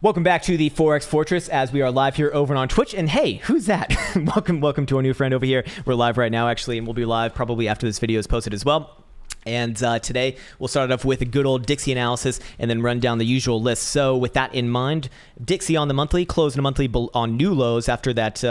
Welcome back to the Forex Fortress as we are live here over on Twitch. And hey, who's that? welcome to our new friend over here. We're live right now, actually, and we'll be live probably after this video is posted as well. And today we'll start off with a good old Dixie analysis and then run down the usual list. So with that in mind, Dixie on the monthly closed the monthly on new lows after that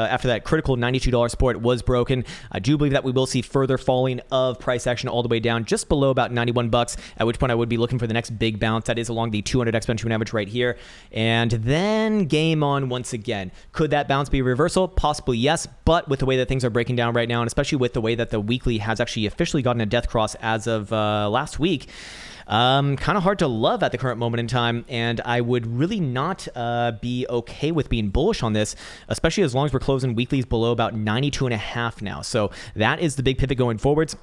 critical $92 support was broken. I do believe that we will see further falling of price action all the way down just below about 91 bucks, at which point I would be looking for the next big bounce that is along the 200 exponential average right here. And then game on once again. Could that bounce be a reversal? Possibly yes, but with the way that things are breaking down right now, and especially with the way that the weekly has actually officially gotten a death cross as of last week, kind of hard to love at the current moment in time, and I would really not be okay with being bullish on this, especially as long as we're closing weeklies below about 92.5 now. So that is the big pivot going forwards.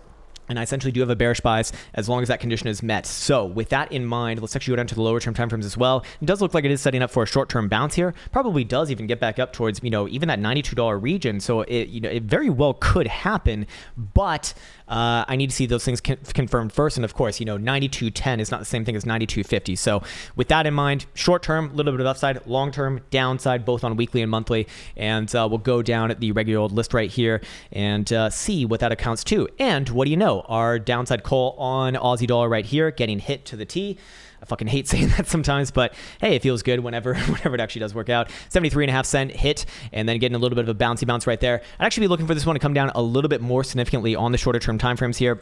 And I essentially do have a bearish bias as long as that condition is met. So with that in mind, let's actually go down to the lower term timeframes as well. It does look like it is setting up for a short-term bounce here. Probably does even get back up towards, even that $92 region. So it very well could happen, but I need to see those things confirmed first. And of course, 92.10 is not the same thing as 92.50. So with that in mind, short-term, a little bit of upside, long-term, downside, both on weekly and monthly. And we'll go down at the regular old list right here and see what that accounts to. And what do you know? Our downside call on Aussie dollar right here, getting hit to the T. I fucking hate saying that sometimes, but hey, it feels good whenever it actually does work out. 73.5 cent hit, and then getting a little bit of a bouncy bounce right there. I'd actually be looking for this one to come down a little bit more significantly on the shorter term timeframes here.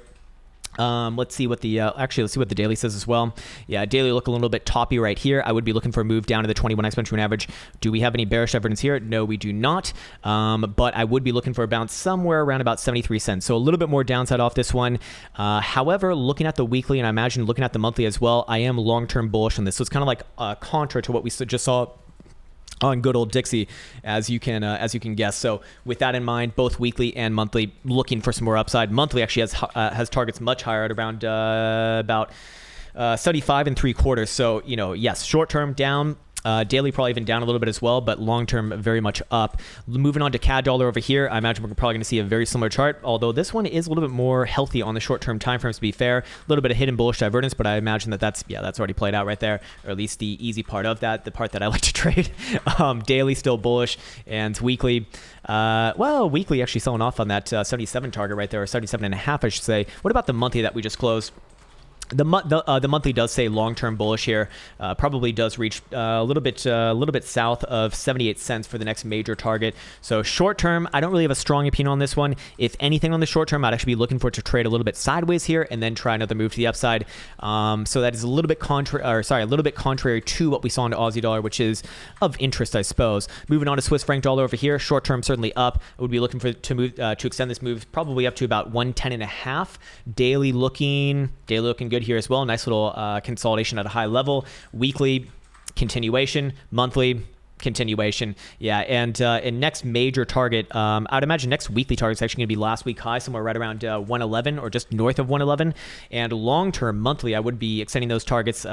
Let's see what the let's see what the daily says as well. Yeah, daily look a little bit toppy right here. I would be looking for a move down to the 21 exponential average. Do we have any bearish evidence here? No, we do not. But I would be looking for a bounce somewhere around about 73 cents. So a little bit more downside off this one. However, looking at the weekly, and I imagine looking at the monthly as well, I am long-term bullish on this. So it's kind of like contra to what we just saw on good old Dixie, as you can guess. So with that in mind, both weekly and monthly looking for some more upside. Monthly actually has targets much higher at around about 75 3/4. So yes, short term down. Daily probably even down a little bit as well, but long-term very much up. Moving on to CAD dollar over here, I imagine we're probably going to see a very similar chart, although this one is a little bit more healthy on the short-term timeframes, to be fair. A little bit of hidden bullish divergence, but I imagine that's already played out right there, or at least the easy part of that, the part that I like to trade. Daily still bullish, and weekly, weekly actually selling off on that 77 target right there, or 77.5, I should say. What about the monthly that we just closed? The monthly does say long-term bullish here. Probably does reach a little bit south of 78 cents for the next major target. So short-term, I don't really have a strong opinion on this one. If anything on the short-term, I'd actually be looking for it to trade a little bit sideways here and then try another move to the upside. So that is a little bit contrary to what we saw in the Aussie dollar, which is of interest, I suppose. Moving on to Swiss franc dollar over here, short-term certainly up. I would be looking for to move to extend this move probably up to about 110.5. Daily looking good here as well. Nice little consolidation at a high level. Weekly continuation, monthly continuation. Yeah, and next major target, I'd imagine next weekly target is actually going to be last week high, somewhere right around 111 or just north of 111. And long-term monthly, I would be extending those targets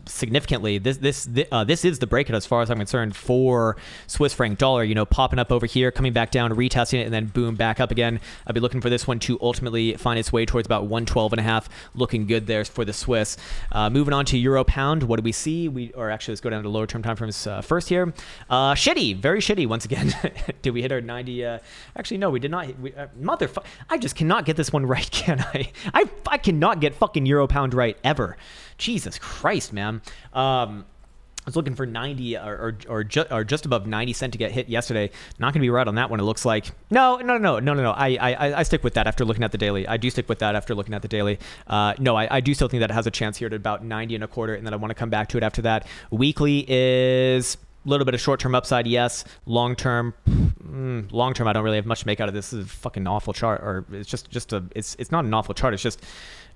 significantly. This is the breakout as far as I'm concerned for Swiss franc dollar. Popping up over here, coming back down, retesting it, and then boom, back up again. I'll be looking for this one to ultimately find its way towards about 112.5. Looking good there for the Swiss. Moving on to euro pound, what do we see? Let's go down to lower term time frames first here. Shitty, very shitty once again. Did we hit our 90? Actually, no, we did not. Motherfucker, I just cannot get this one right, can I? I cannot get fucking euro pound right ever. Jesus Christ, man. I was looking for 90 or just above 90 cent to get hit yesterday. Not going to be right on that one, it looks like. No. I stick with that after looking at the daily. I do stick with that after looking at the daily. No, I do still think that it has a chance here at about 90.25, and then I want to come back to it after that. Weekly is a little bit of short-term upside, yes. Long-term, I don't really have much to make out of this. This is a fucking awful chart, or it's it's not an awful chart. It's just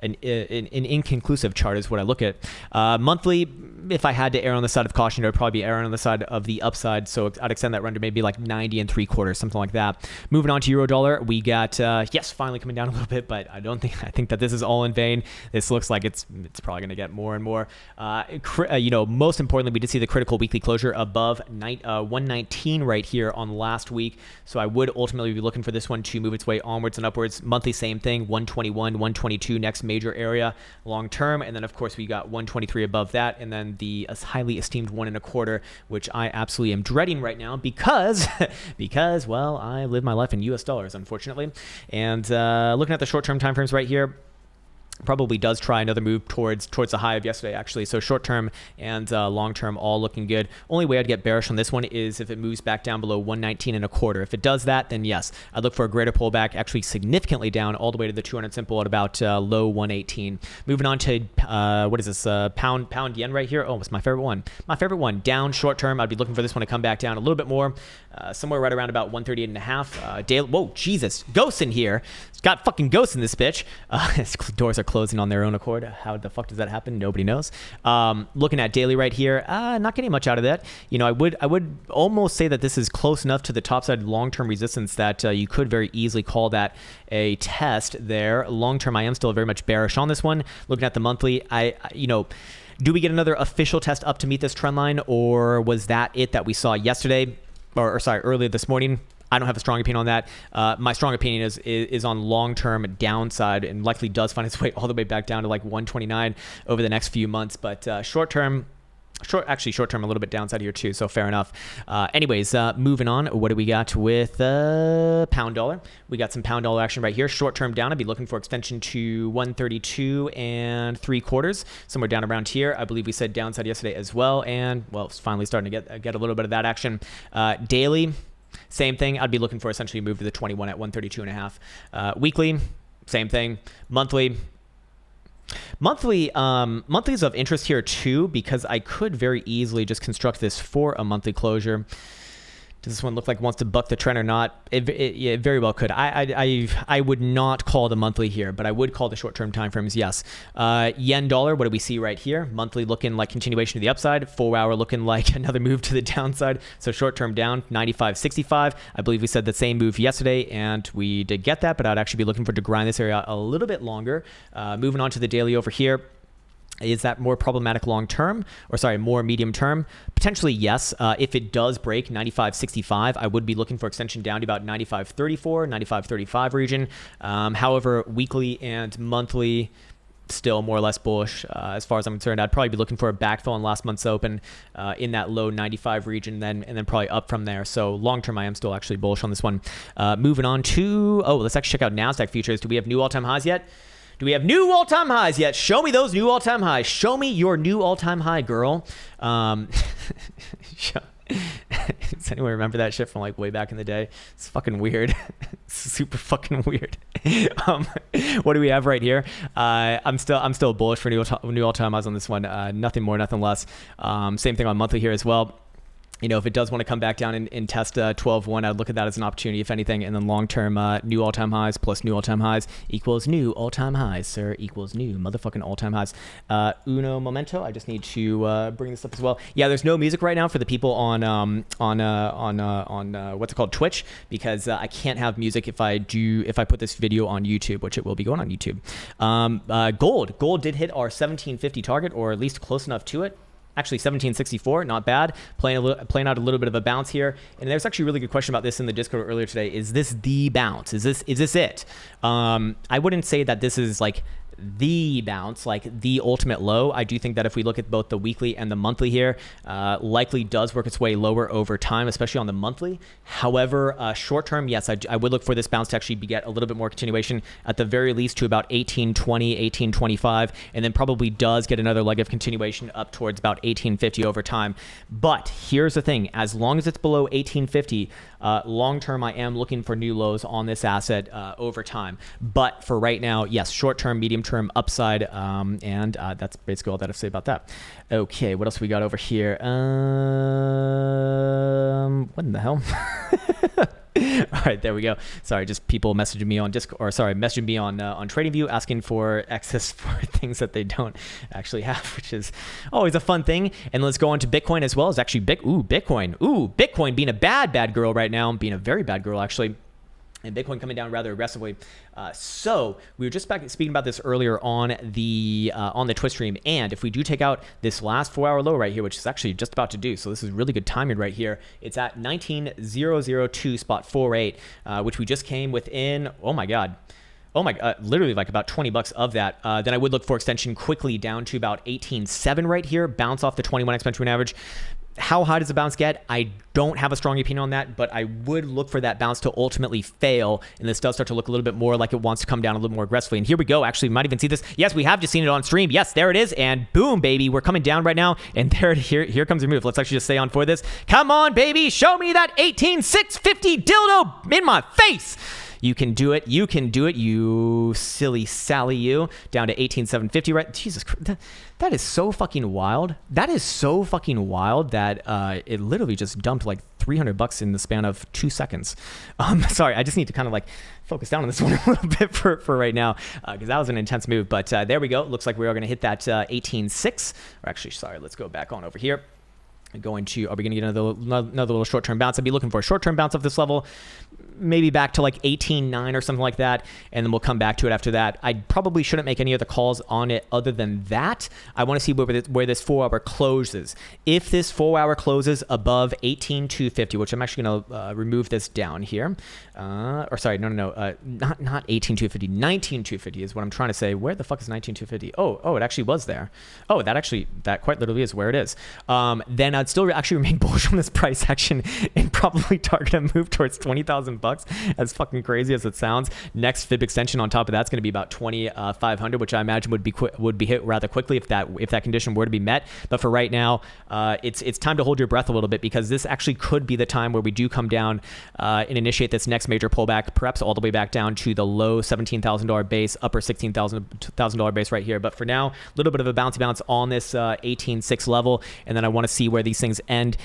an inconclusive chart is what I look at. Monthly, if I had to err on the side of caution, it would probably be erring on the side of the upside. So I'd extend that run to maybe like 90.75, something like that. Moving on to euro dollar, we got yes, finally coming down a little bit, but I think that this is all in vain. This looks like it's probably going to get more and more. Most importantly, we did see the critical weekly closure above 119 right here on last week. So I would ultimately be looking for this one to move its way onwards and upwards. Monthly, same thing, 121, 122 next major area long term. And then of course we got 123 above that, and then the highly esteemed 1.25, which I absolutely am dreading right now because well, I live my life in US dollars, unfortunately. And looking at the short-term time frames right here, probably does try another move towards the high of yesterday, actually. So short term and long term all looking good. Only way I'd get bearish on this one is if it moves back down below 119.25. If it does that, then yes, I'd look for a greater pullback, actually significantly down all the way to the 200 simple at about low 118. Moving on to what is this, pound yen right here? Oh, it's my favorite one. My favorite one. Down short term, I'd be looking for this one to come back down a little bit more, somewhere right around about 138.5. Daily. Whoa, Jesus, ghosts in here. It's got fucking ghosts in this bitch. Doors are closing on their own accord. How the fuck does that happen? Nobody knows. Looking at daily right here, not getting much out of that. You know, I would almost say that this is close enough to the topside long-term resistance that you could very easily call that a test there. Long-term, I am still very much bearish on this one. Looking at the monthly, you know, do we get another official test up to meet this trend line, or was that it that we saw yesterday, or sorry, earlier this morning? I don't have a strong opinion on that. My strong opinion is on long-term downside, and likely does find its way all the way back down to like 129 over the next few months. But short-term a little bit downside here too, so fair enough. Anyways, moving on, what do we got with pound dollar? We got some pound dollar action right here. Short-term down, I'd be looking for extension to 132 3/4, somewhere down around here. I believe we said downside yesterday as well, and well, it's finally starting to get a little bit of that action. Daily, same thing. I'd be looking for essentially a move to the 21 at 132.5. Weekly, same thing. Monthly is of interest here too, because I could very easily just construct this for a monthly closure. Does this one look like it wants to buck the trend or not? It very well could. I would not call the monthly here, but I would call the short-term time frames, yes. Yen dollar, what do we see right here? Monthly looking like continuation to the upside. 4 hour looking like another move to the downside. So short-term down, 95.65. I believe we said the same move yesterday, and we did get that, but I'd actually be looking for to grind this area a little bit longer. Moving on to the daily over here. Is that more problematic long term, or sorry, more medium term? Potentially, yes. If it does break 95.65, I would be looking for extension down to about 95.34, 95.35 region. However, weekly and monthly, still more or less bullish as far as I'm concerned. I'd probably be looking for a backfill on last month's open in that low 95 region, and then probably up from there. So long term, I am still actually bullish on this one. Moving on to, let's actually check out Nasdaq futures. Do we have new all-time highs yet? Do we have new all-time highs yet? Show me those new all-time highs. Show me your new all-time high, girl. Does anyone remember that shit from like way back in the day? It's fucking weird. It's super fucking weird. What do we have right here? I'm still bullish for new all-time highs on this one. Nothing more, nothing less. Same thing on monthly here as well. You know, if it does want to come back down and test 12.1, I'd look at that as an opportunity, if anything. And then long-term, new all-time highs plus new all-time highs equals new all-time highs, sir, equals new motherfucking all-time highs. Uno momento. I just need to bring this up as well. Yeah, there's no music right now for the people on what's it called, Twitch, because I can't have music if I put this video on YouTube, which it will be going on YouTube. Gold did hit our 1750 target, or at least close enough to it. Actually, 1764, not bad. Playing out a little bit of a bounce here. And there's actually a really good question about this in the Discord earlier today. Is this the bounce? Is this it? I wouldn't say that this is like the bounce, like the ultimate low. I do think that if we look at both the weekly and the monthly here, likely does work its way lower over time, especially on the monthly. However, short term, yes, I would look for this bounce to actually get a little bit more continuation, at the very least to about 1820, 1825, and then probably does get another leg of continuation up towards about 1850 over time. But here's the thing, as long as it's below 1850, long term, I am looking for new lows on this asset over time. But for right now, yes, short term, medium term upside, and that's basically all that I have to say about that. Okay, what else we got over here? What in the hell? All right, there we go. Sorry, just people messaging me on messaging me on TradingView asking for access for things that they don't actually have, which is always a fun thing. And let's go on to Bitcoin as well. It's actually Bitcoin being a bad girl right now, being a very bad girl actually. And Bitcoin coming down rather aggressively. So we were just speaking about this earlier on the Twitch stream. And if we do take out this last 4 hour low right here, which is actually just about to do, so this is really good timing right here. It's at 19,002.48, which we just came within. Oh my God. Oh my, literally like about 20 bucks of that. Then I would look for extension quickly down to about 18.7 right here, bounce off the 21 exponential moving average. How high does the bounce get? I don't have a strong opinion on that, but I would look for that bounce to ultimately fail. And this does start to look a little bit more like it wants to come down a little more aggressively. And here we go. Actually, we might even see this. Yes, we have just seen it on stream. Yes, there it is. And boom, baby, we're coming down right now. And here comes your move. Let's actually just stay on for this. Come on, baby. Show me that 18,650 dildo in my face. You can do it. You can do it. You silly Sally, you. Down to 18,750, right? Jesus Christ. That is so fucking wild. That is so fucking wild that it literally just dumped like 300 bucks in the span of 2 seconds. Sorry, I just need to kind of like focus down on this one a little bit for right now because that was an intense move. But there we go. Looks like we are going to hit that 18.6. Or actually, sorry, let's go back on over here. Are we going to get another little short-term bounce? I'd be looking for a short-term bounce off this level, maybe back to like 18.9 or something like that, and then we'll come back to it after that. I probably shouldn't make any other calls on it other than that. I want to see where this 4-hour closes. If this 4-hour closes above 18,250, which I'm actually going to remove this down here. Or sorry, no, not 18,250, 19,250 is what I'm trying to say. Where the fuck is 19,250? Oh, it actually was there. Oh, that quite literally is where it is. Then I'd still actually remain bullish on this price action and probably target a move towards 20,000 bucks. As fucking crazy as it sounds. Next fib extension on top of that's going to be about 2,500, which I imagine would be hit rather quickly if that condition were to be met. But for right now, it's time to hold your breath a little bit because this actually could be the time where we do come down and initiate this next major pullback, perhaps all the way back down to the low $17,000 base, upper $16,000 base right here. But for now, a little bit of a bouncy bounce on this 18.6 level, and then I want to see where these things end.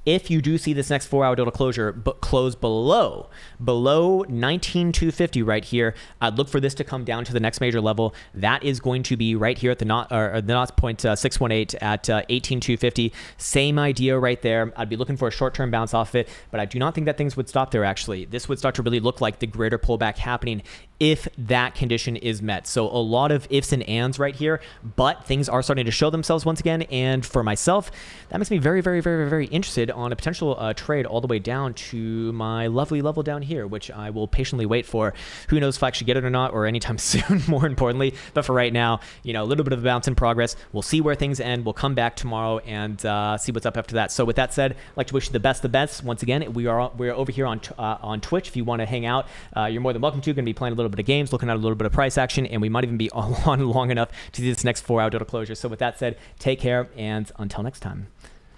If you do see this next 4-hour delta closure close below 19,250 right here, I'd look for this to come down to the next major level. That is going to be right here at the knot point 618 at 18,250. Same idea right there. I'd be looking for a short-term bounce off it, but I do not think that things would stop there. Actually, this would start to really look like the greater pullback happening if that condition is met. So a lot of ifs and ands right here, but things are starting to show themselves once again. And for myself, that makes me very, very, very, very interested on a potential trade all the way down to my lovely level down here, which I will patiently wait for. Who knows if I actually get it or not, or anytime soon, more importantly. But for right now, a little bit of a bounce in progress. We'll see where things end. We'll come back tomorrow and see what's up after that. So with that said, I'd like to wish you the best of best. Once again, we're over here on Twitch. If you want to hang out, you're more than welcome to. Going to be playing a little bit of games, looking at a little bit of price action, and we might even be on long enough to see this next 4-hour delta closure. So with that said, take care, and until next time.